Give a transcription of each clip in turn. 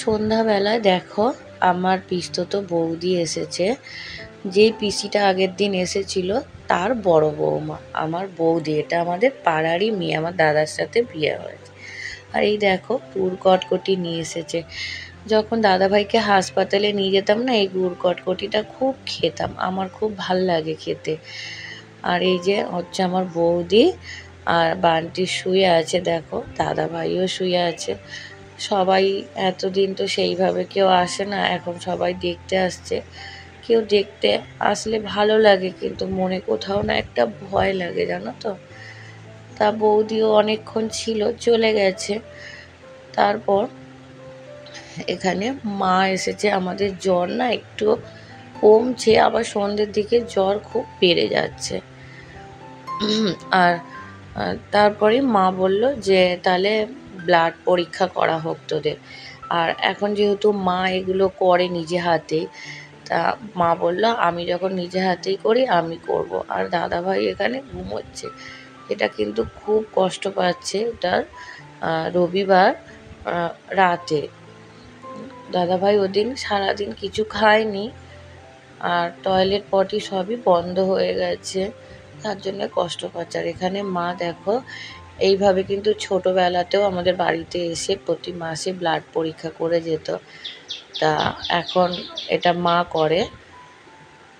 সন্ধ্যাবেলায় দেখো আমার পিসতুতো বৌদি এসেছে। যেই পিসিটা আগের দিন এসেছিল তার বড় বৌমা আমার বৌদি, এটা আমাদের পাড়ারই মেয়ে, আমার দাদার সাথে বিয়ে হয়েছে। আর এই দেখো গুড় কটকটি নিয়ে এসেছে। যখন দাদাভাইকে হাসপাতালে নিয়ে যেতাম না, এই গুড় কটকটিটা খুব খেতাম, আমার খুব ভাল লাগে খেতে। আর এই যে হচ্ছে আমার বৌদি, আর বান্টি শুয়ে আছে, দেখো দাদাভাইও শুয়ে আছে। সবাই এতদিন তো সেইভাবে কেউ আসে না, এখন সবাই দেখতে আসছে। কেউ দেখতে আসলে ভালো লাগে, কিন্তু মনে কোথাও না একটা ভয় লাগে, জানো তো। তা বৌদিও অনেকক্ষণ ছিল, চলে গেছে। তারপর এখানে মা এসেছে। আমাদের জ্বর না একটু কমছে, আবার সন্ধ্যের দিকে জ্বর খুব বেড়ে যাচ্ছে। আর তারপরে মা বলল যে তাহলে ব্লাড পরীক্ষা করা হোক তোদের। আর এখন যেহেতু মা এগুলো করে নিজে হাতে, তা মা বলল আমি যখন নিজে হাতেই করি আমি করব। আর দাদাভাই এখানে ঘুমোচ্ছে, এটা কিন্তু খুব কষ্ট পাচ্ছে। এটার রবিবার রাতে দাদাভাই ওদিন সারাদিন কিছু খায়নি, আর টয়লেট পটি সবই বন্ধ হয়ে গেছে, তার জন্য কষ্ট পাচ্ছে। আর এখানে মা দেখো এইভাবে কিন্তু ছোটোবেলাতেও আমাদের বাড়িতে এসে প্রতি মাসে ব্লাড পরীক্ষা করে যেত। তা এখন এটা মা করে।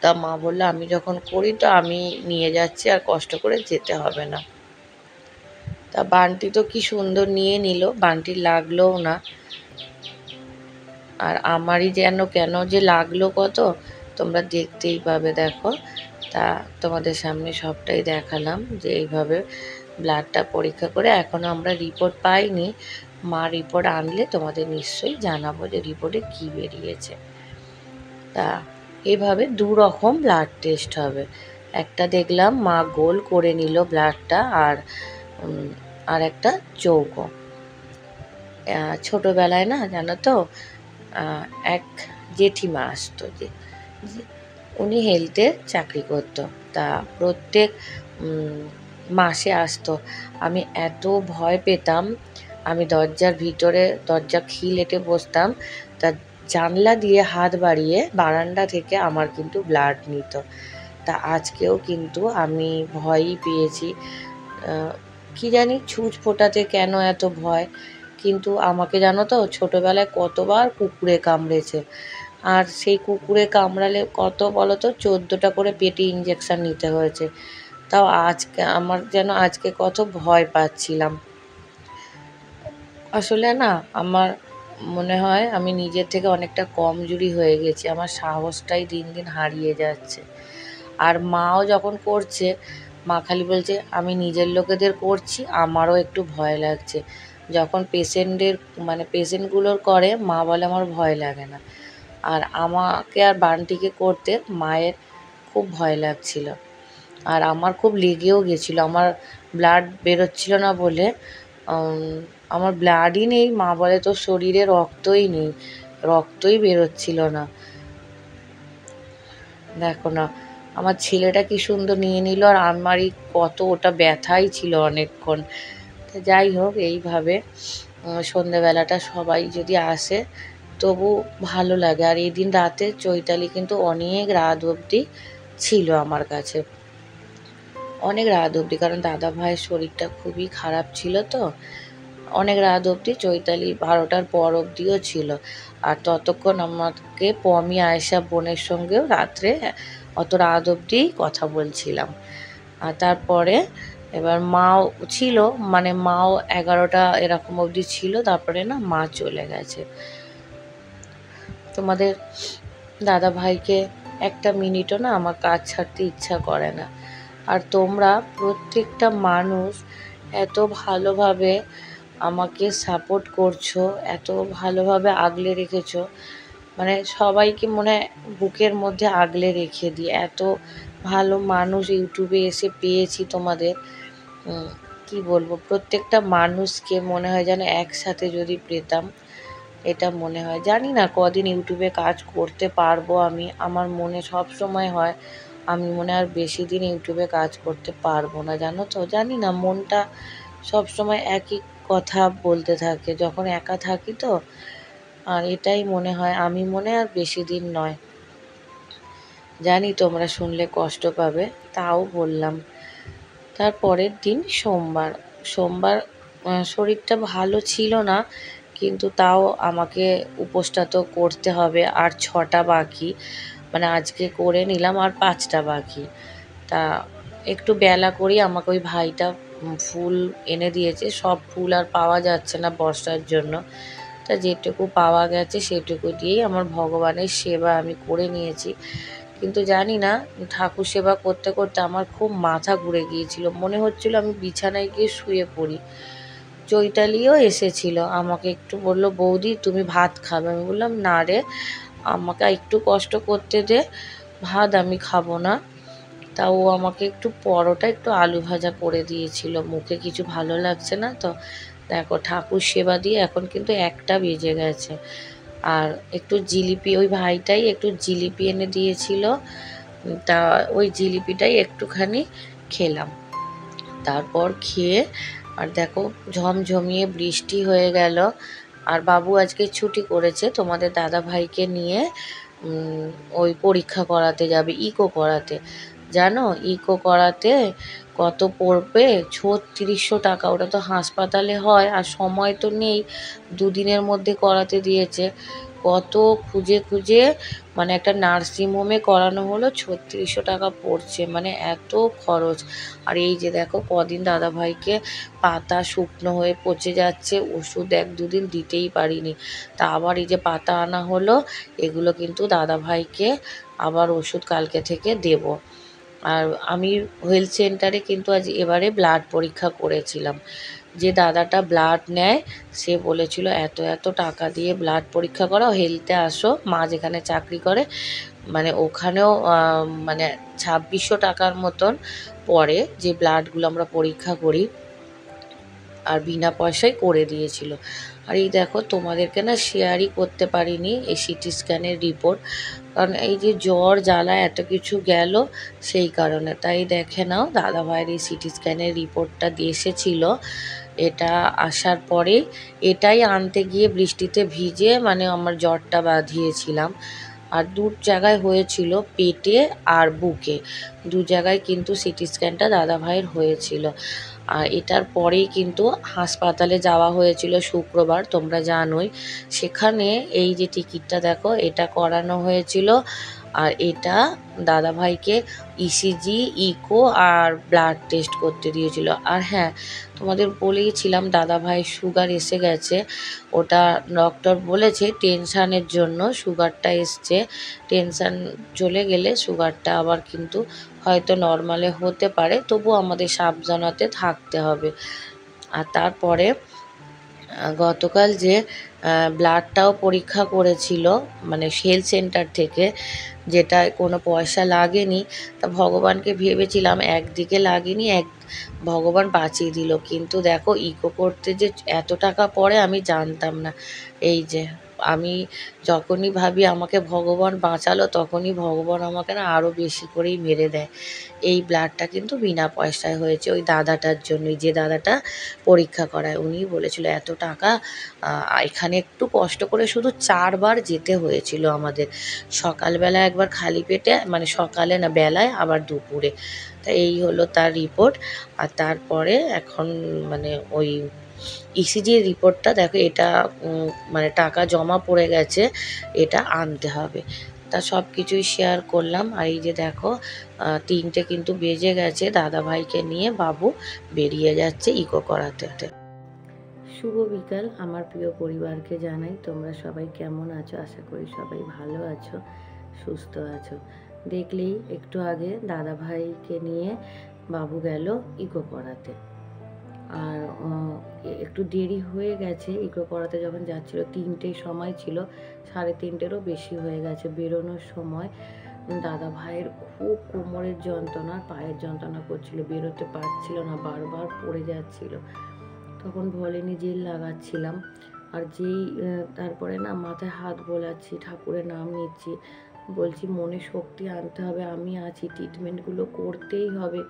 তা মা বললো আমি যখন করি তো আমি নিয়ে যাচ্ছি, আর কষ্ট করে যেতে হবে না। তা বান্টি তো কি সুন্দর নিয়ে নিল, বান্টির লাগলোও না। আর আমারই যেন কেন যে লাগলো কত, তোমরা দেখতেই পাবে। দেখো, তা তোমাদের সামনে সবটাই দেখালাম যে এইভাবে ব্লাডটা পরীক্ষা করে। এখনও আমরা রিপোর্ট পাইনি, মা রিপোর্ট আনলে তোমাদের নিশ্চয়ই জানাবো যে রিপোর্টে কি বেরিয়েছে। তা এভাবে দু রকম ব্লাড টেস্ট হবে। একটা দেখলাম মা গোল করে নিল ব্লাডটা, আর একটা চৌকো। ছোটোবেলায় না জানো তো, এক জেঠিমা আসতো, উনি হেলথে চাকরি করতো। তা প্রত্যেক মাসে আসতো। আমি এত ভয় পেতাম, আমি দরজার ভিতরে দরজা খিল এঁটে বসতাম, তা জানলা দিয়ে হাত বাড়িয়ে বারান্দা থেকে আমার কিন্তু ব্লাড নিত। তা আজকেও কিন্তু আমি ভয়ই পেয়েছি। কি জানি ছুঁচ ফোটাতে কেন এত ভয়, কিন্তু আমাকে জানো তো ছোটোবেলায় কতবার কুকুরে কামড়েছে। আর সেই কুকুরে কামড়ালে কত বলো তো, 14টা করে পেটে ইঞ্জেকশান নিতে হয়েছে। তাও আজকে আমার যেন আজকে কত ভয় পাচ্ছিলাম। আসলে না আমার মনে হয় আমি নিজের থেকে অনেকটা কমজোরি হয়ে গেছি, আমার সাহসটাই দিন দিন হারিয়ে যাচ্ছে। আর মাও যখন করছে, মা খালি বলছে আমি নিজের লোকেদের করছি, আমারও একটু ভয় লাগছে। যখন পেশেন্টগুলোর করে, মা বলে আমার ভয় লাগে না। আর আমাকে আর বান্টিকে করতে মায়ের খুব ভয় লাগছিল। আর আমার খুব লেগেও গেছিলো, আমার ব্লাড বেরোচ্ছিল না বলে। আমার ব্লাডই নেই, মা বলে তোর শরীরে রক্তই নেই, রক্তই বেরোচ্ছিল না। দেখো না আমার ছেলেটা কি সুন্দর নিয়ে নিল, আর আমারই কত ওটা ব্যথাই ছিল অনেকক্ষণ। তো যাই হোক, এইভাবে সন্ধেবেলাটা সবাই যদি আসে তবু ভালো লাগে। আর এই দিন রাতে চৈতালি কিন্তু অনেক রাত অবধি ছিল আমার কাছে, অনেক রাত অবধি, কারণ দাদা ভাইয়ের শরীরটা খুবই খারাপ ছিল তো। অনেক রাত অবধি চৈতালি 12টার পর অবধিও ছিল। আর ততক্ষণ আমাকে পমি আয়েশা বোনের সঙ্গেও রাত্রে অত রাত অবধি কথা বলছিলাম। আর তারপরে এবার মাও ছিল, মানে মাও 11টা এরকম অবধি ছিল, তারপরে না মা চলে গেছে। তোমাদের দাদা ভাইকে একটা মিনিটও না আমার কাজ ছাড়তে ইচ্ছা করে না। আর তোমরা প্রত্যেকটা মানুষ এত ভালোভাবে আমাকে সাপোর্ট করছো, এত ভালোভাবে আগলে রেখেছো, মানে সবাইকে মনে হয় বুকের মধ্যে আগলে রেখে দিই। এত ভালো মানুষ ইউটিউবে এসে পেয়েছি তোমাদের, কি বলবো, প্রত্যেকটা মানুষকে মনে হয় যেন একসাথে যদি পেতাম, এটা মনে হয়। জানি না কদিন ইউটিউবে কাজ করতে পারবো আমি, আমার মনে সব সময় হয় আমি মনে আর বেশি দিন ইউটিউবে কাজ করতে পারবো না, জানো তো। জানি না, মনটা সব সময় একই কথা বলতে থাকে যখন একা থাকি তো। আর এটাই মনে হয়, আমি মনে আর বেশি দিন নয়। জানি তোমরা শুনলে কষ্ট পাবে, তাও বললাম। তার পরের দিন সোমবার। সোমবার শরীরটা ভালো ছিল না, কিন্তু তাও আমাকে উপোসটা তো করতে হবে। আর 6টা বাকি, মানে আজকে করে নিলাম আর 5টা বাকি। তা একটু বেলা করেই আমাকে ওই ভাইটা ফুল এনে দিয়েছে। সব ফুল আর পাওয়া যাচ্ছে না বর্ষার জন্য। তা যেটুকু পাওয়া গেছে সেটুকু দিয়েই আমার ভগবানের সেবা আমি করে নিয়েছি। কিন্তু জানি না, ঠাকুর সেবা করতে করতে আমার খুব মাথা ঘুরে গিয়েছিল, মনে হচ্ছিল আমি বিছানায় গিয়ে শুয়ে পড়ি। চৈতালিও এসেছিল, আমাকে একটু বলল, বৌদি তুমি ভাত খাবে? আমি বললাম না রে, আমাকে একটু কষ্ট করতে দে, ভাত আমি খাবো না। তা ও আমাকে একটু পরোটা একটু আলু ভাজা করে দিয়েছিল, মুখে কিছু ভালো লাগছে না তো। দেখো ঠাকুর সেবা দিয়ে এখন কিন্তু 1টা বেজে গেছে। আর একটু জিলিপি, ওই ভাইটাই একটু জিলিপি এনে দিয়েছিল, তা ওই জিলিপিটাই একটুখানি খেলাম। তারপর খেয়ে, আর দেখো ঝমঝমিয়ে বৃষ্টি হয়ে গেল। আর বাবু আজকে ছুটি করেছে, তোমাদের দাদা ভাইকে নিয়ে ওই পরীক্ষা করাতে যাবে, ইকো করাতে। জানো ইকো করাতে কত পড়বে? 3600 টাকা। ওটা তো হাসপাতালে হয়, আর সময় তো নেই, দুদিনের মধ্যে করাতে দিয়েছে। কত খুঁজে খুঁজে মানে একটা নার্সিং হোমে করানো হলো, 3600 টাকা পড়ছে, মানে এত খরচ। আর এই যে দেখো কদিন দাদাভাইকে পাতা শুকনো হয়ে পচে যাচ্ছে, ওষুধ 1-2 দিন দিতেই পারিনি। তা আবার এই যে পাতা আনা হলো, এগুলো কিন্তু দাদাভাইকে আবার ওষুধ কালকে থেকে দেব। আর আমি হেলথ সেন্টারে কিন্তু আজ এবারে ব্লাড পরীক্ষা করেছিলাম। যে দাদাটা ব্লাড নেয় সে বলেছিল এত এত টাকা দিয়ে ব্লাড পরীক্ষা করাও, হেলথে আসো, মা যেখানে চাকরি করে মানে ওখানেও মানে 2600 টাকার মতন পড়ে, যে ব্লাডগুলো আমরা পরীক্ষা করি। আর বিনা পয়সায় করে দিয়েছিল। আর এই দেখো তোমাদেরকে না শেয়ারই করতে পারিনি এই সিটি স্ক্যানের রিপোর্ট, কারণ এই যে জ্বর জ্বালা এত কিছু গেল সেই কারণে। তাই দেখে নাও দাদা ভাইয়ের এই সিটি স্ক্যানের রিপোর্টটা দিয়ে এসেছিল। এটা আসার পরে এটাই আনতে গিয়ে বৃষ্টিতে ভিজে মানে আমার জ্বরটা বাঁধিয়েছিলাম। আর 2 জায়গায় হয়েছিল, পেটে আর বুকে, 2 জায়গায় কিন্তু সিটি স্ক্যানটা দাদা ভাইয়ের হয়েছিল। আর এটার পরেই কিন্তু হাসপাতালে যাওয়া হয়েছিল শুক্রবার, তোমরা জানোই। সেখানে এই যে টিকিটটা দেখো, এটা করানো হয়েছিল। আর এটা দাদাভাইকে ইসিজি, ইকো আর ব্লাড টেস্ট করতে দিয়েছিল। আর হ্যাঁ, তোমাদের বলেইছিলাম দাদাভাইয়ের সুগার এসে গেছে। ওটা ডক্টর বলেছে টেনশানের জন্য সুগারটা এসছে। টেনশান চলে গেলে সুগারটা আবার কিন্তু হয়তো নর্মালে হতে পারে, তবুও আমাদের সাবধানতে থাকতে হবে। আর তারপরে গতকাল যে ব্লাডটাও পরীক্ষা করেছিল মানে হেলথ সেন্টার থেকে, যেটায় কোনো পয়সা লাগেনি। তা ভগবানকে ভেবেছিলাম একদিকে লাগেনি, ভগবান বাঁচিয়ে দিল। কিন্তু দেখো ইকো করতে যে এত টাকা পড়ে আমি জানতাম না। এই যে আমি যখনই ভাবি আমাকে ভগবান বাঁচালো, তখনই ভগবান আমাকে না আরও বেশি করেই মেরে দেয়। এই ব্লাডটা কিন্তু বিনা পয়সায় হয়েছে ওই দাদাটার জন্যই, যে দাদাটা পরীক্ষা করায়। উনিই বলেছিল এত টাকা, এখানে একটু কষ্ট করে শুধু 4 বার যেতে হয়েছিল আমাদের। সকালবেলা একবার খালি পেটে, মানে সকালে না বেলায়, আবার দুপুরে। তা এই হলো তার রিপোর্ট। আর তারপরে এখন মানে ওই ইসিজির রিপোর্টটা দেখো, এটা মানে টাকা জমা পড়ে গেছে, এটা আনতে হবে। তা সব কিছুই শেয়ার করলাম। আর এই যে দেখো 3টে কিন্তু বেজে গেছে, দাদাভাইকে নিয়ে বাবু বেরিয়ে যাচ্ছে ইকো করাতে। শুভ বিকাল আমার প্রিয় পরিবারকে জানাই, তোমরা সবাই কেমন আছো? আশা করি সবাই ভালো আছো, সুস্থ আছো। দেখলেই একটু আগে দাদাভাইকে নিয়ে বাবু গেল ইকো করাতে। আর একটু দেরি হয়ে গেছে ইকো করাতে, যখন যাচ্ছিল 3টের সময় ছিল, 3:30-এরও বেশি হয়ে গেছে বেরোনোর সময়। দাদা ভাইয়ের খুব কোমরের যন্ত্রণা, পায়ের যন্ত্রণা করছিল, বেরোতে পারছিল না, বারবার পড়ে যাচ্ছিল। তখন ভলিনি জেল লাগাচ্ছিলাম। আর যেই তারপরে না মাথায় হাত বোলাচ্ছি, ঠাকুরের নাম নিচ্ছি, বলছি মনে শক্তি আনতে হবে, আমি আছি, ট্রিটমেন্টগুলো করতেই হবে।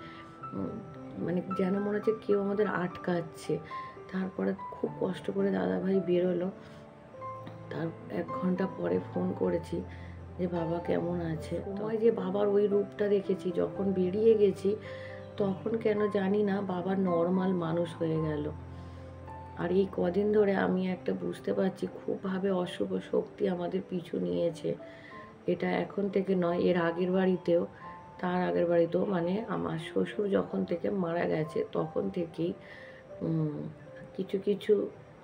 মানে যেন মনে হচ্ছে কেউ আমাদের আটকাচ্ছে। তারপরে খুব কষ্ট করে দাদাভাই বেরোলো। তার 1 ঘন্টা পরে ফোন করেছি যে বাবা কেমন আছে। সময় যে বাবার ওই রূপটা দেখেছি, যখন বেরিয়ে গেছি তখন কেন জানি না বাবা নর্মাল মানুষ হয়ে গেল। আর এই কদিন ধরে আমি একটা বুঝতে পারছি খুবভাবে অশুভ শক্তি আমাদের পিছু নিয়েছে। এটা এখন থেকে নয়, এর আগের বাড়িতেও, তার আগের বাড়িতেও, মানে আমার শ্বশুর যখন থেকে মারা গেছে তখন থেকেই কিছু কিছু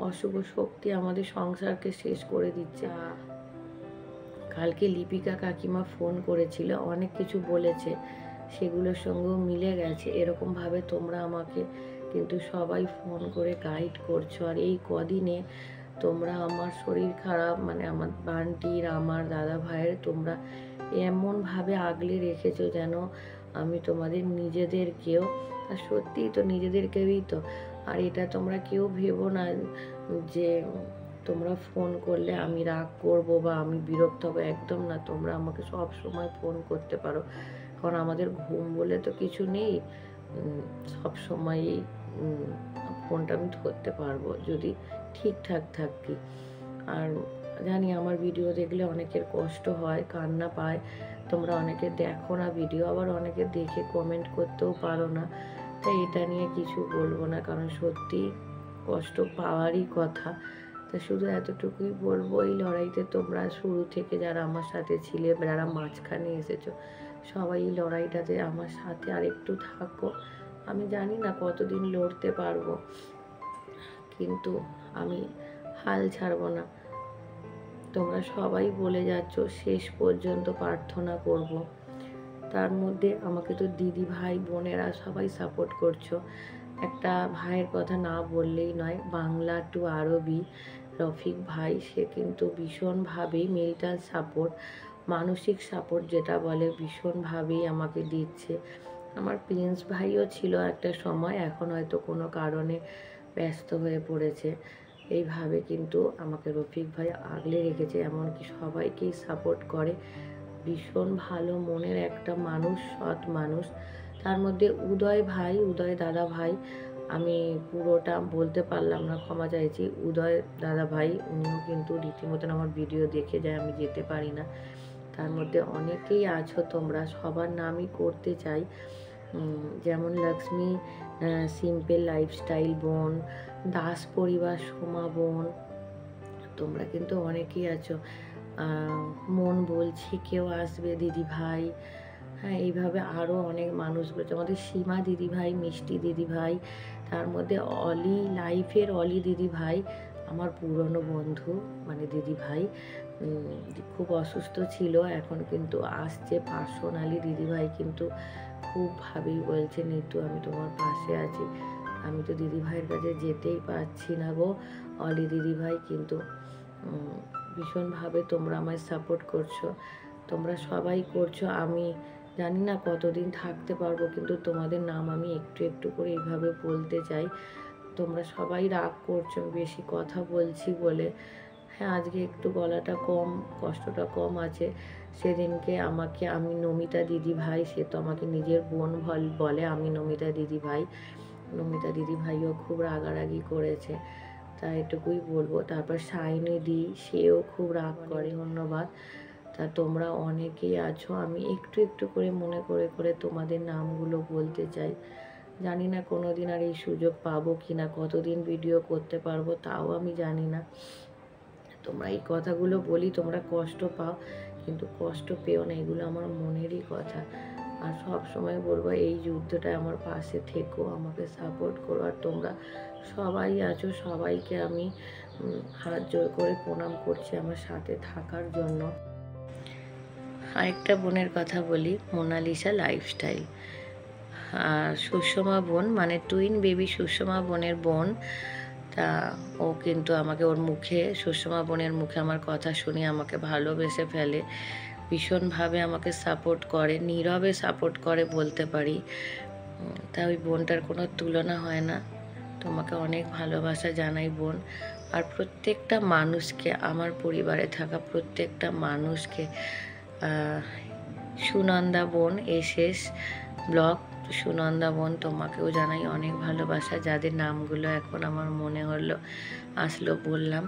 অশুভ শক্তি আমাদের সংসারকে শেষ করে দিচ্ছে। কালকে লিপিকা কাকিমা ফোন করেছিল, অনেক কিছু বলেছে, সেগুলোর সঙ্গেও মিলে গেছে। এরকমভাবে তোমরা আমাকে কিন্তু সবাই ফোন করে গাইড করছো। আর এই কদিনে তোমরা আমার শরীর খারাপ, মানে আমার বান্টির, আমার দাদা ভাইয়ের, তোমরা এমনভাবে আগলে রেখেছো যেন আমি তোমাদের নিজেদেরকেও, আর সত্যিই তো নিজেদেরকেই তো। আর এটা তোমরা কেউ ভেবো না যে তোমরা ফোন করলে আমি রাগ করব বা আমি বিরক্ত হবো, একদম না। তোমরা আমাকে সব সময় ফোন করতে পারো, কারণ আমাদের ঘুম বলে তো কিছু নেই। সব সময়ই ফোনটা আমি ধরতে পারবো যদি ঠিকঠাক থাকি। আর জানি আমার ভিডিও দেখলে অনেকের কষ্ট হয়, কান্না পায়, তোমরা অনেকে দেখো না ভিডিও, আবার অনেকে দেখে কমেন্ট করতেও পারো না। তাই এটা নিয়ে কিছু বলবো না, কারণ সত্যি কষ্ট পাওয়ারই কথা। তা শুধু এতটুকুই বলবো, এই লড়াইতে তোমরা শুরু থেকে যারা আমার সাথে ছিলে, যারা মাঝখানে এসেছো, সবাই এই লড়াইটাতে আমার সাথে আর একটু থাকো। আমি জানি না কতদিন লড়তে পারবো, কিন্তু আমি হাল ছাড়বো না। তোমরা সবাই বলে যাচ্ছ শেষ পর্যন্ত প্রার্থনা করব। তার মধ্যে আমাকে তো দিদি ভাই বোনেরা সবাই সাপোর্ট করছো। একটা ভাইয়ের কথা না বললেই নয়, বাংলা টু আরবি রফিক ভাই, সে কিন্তু ভীষণভাবেই মেন্টাল সাপোর্ট, মানসিক সাপোর্ট যেটা বলে, ভীষণভাবেই আমাকে দিচ্ছে। আমার প্রিন্স ভাইও ছিল একটা সময়, এখন হয়তো কোনো কারণে ব্যস্ত হয়ে পড়েছে। এইভাবে কিন্তু আমাকে রফিক ভাই আগলে রেখেছে, এমনকি সবাইকেই সাপোর্ট করে। ভীষণ ভালো মনের একটা মানুষ, সৎ মানুষ। তার মধ্যে উদয় ভাই, উদয় দাদা ভাই, আমি পুরোটা বলতে পারলাম না, ক্ষমা চাইছি। উদয় দাদা ভাই উনিও কিন্তু রীতিমতন আমার ভিডিও দেখে যায়, আমি যেতে পারি না। তার মধ্যে অনেকেই আছো তোমরা, সবার নামই করতে চাই, যেমন লক্ষ্মী সিম্পল লাইফস্টাইল বোন, দাস পরিবার সোমা বোন, তোমরা কিন্তু অনেকেই আছো। মন বলছি কেউ আসবে দিদি ভাই, হ্যাঁ, এইভাবে আরও অনেক মানুষ বলছে। আমাদের সীমা দিদি ভাই, মিষ্টি দিদি ভাই, তার মধ্যে অলি লাইফের অলি দিদি ভাই, আমার পুরনো বন্ধু, মানে দিদি ভাই, খুব অসুস্থ ছিল, এখন কিন্তু আসছে পার্সোনালি। দিদি ভাই কিন্তু খুব ভাবেই বলছে নিতু আমি তোমার পাশে আছি। আমি তো দিদি ভাইয়ের কাছে যেতেই পারছি না গো। অলি দিদি ভাই কিন্তু ভীষণভাবে তোমরা আমায় সাপোর্ট করছো, তোমরা সবাই করছো। আমি জানি না কতদিন থাকতে পারবো, কিন্তু তোমাদের নাম আমি একটু একটু করে এইভাবে বলতে চাই। তোমরা সবাই রাগ করছো বেশি কথা বলছি বলে। হ্যাঁ, আজকে একটু গলাটা কম, কষ্টটা কম আছে। সেদিনকে আমাকে, আমি নমিতা দিদি ভাই, সে তো আমাকে নিজের বোন বলে, আমি নমিতা দিদি ভাই, নমিতা দিদি ভাইও খুব রাগারাগি করেছে, তাই এটুকুই বলবো। তারপর সাইনি দি, সেও খুব রাগ করে, ধন্যবাদ। তা তোমরা অনেকেই আছো, আমি একটু একটু করে মনে করে করে তোমাদের নামগুলো বলতে চাই। জানি না কোনো দিন আর এই সুযোগ পাবো কি না, কতদিন ভিডিও করতে পারবো তাও আমি জানি না। তোমরা এই কথাগুলো বলি, তোমরা কষ্ট পাও, কিন্তু কষ্ট পেও না, এগুলো আমার মনেরই কথা। আর সব সময় বলবো এই যুদ্ধটা আমার পাশে থেকো, আমাকে সাপোর্ট করো। আর তোমরা সবাই আছো, সবাইকে আমি হাত জোর করে প্রণাম করছি আমার সাথে থাকার জন্য। আরেকটা বোনের কথা বলি, মোনালিসা লাইফস্টাইল, সুষমা বোন, মানে টুইন বেবি সুষমা বোনের বোন। তা ও কিন্তু আমাকে, ওর মুখে, সুষমা বোনের মুখে আমার কথা শুনে আমাকে ভালোবেসে ফেলে, ভীষণভাবে আমাকে সাপোর্ট করে, নীরবে সাপোর্ট করে বলতে পারি। তা ওই বোনটার কোনো তুলনা হয় না। তোমাকে অনেক ভালোবাসা জানাই বোন। আর প্রত্যেকটা মানুষকে, আমার পরিবারে থাকা প্রত্যেকটা মানুষকে, সুনন্দা বোন, এসএস ব্লগ, সুনন্দা বোন, তোমাকেও জানাই অনেক ভালোবাসা, যাদের নামগুলো এখন আমার মনে হলো আসলো বললাম।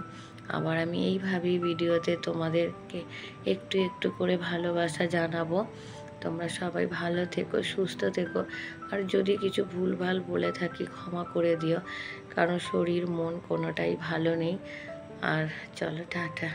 আবার আমি এইভাবেই ভিডিওতে তোমাদেরকে একটু একটু করে ভালোবাসা জানাবো। তোমরা সবাই ভালো থেকো, সুস্থ থেকো। আর যদি কিছু ভুলভাল বলে থাকি ক্ষমা করে দিও, কারণ শরীর মন কোনোটাই ভালো নেই। আর চলো টাটা।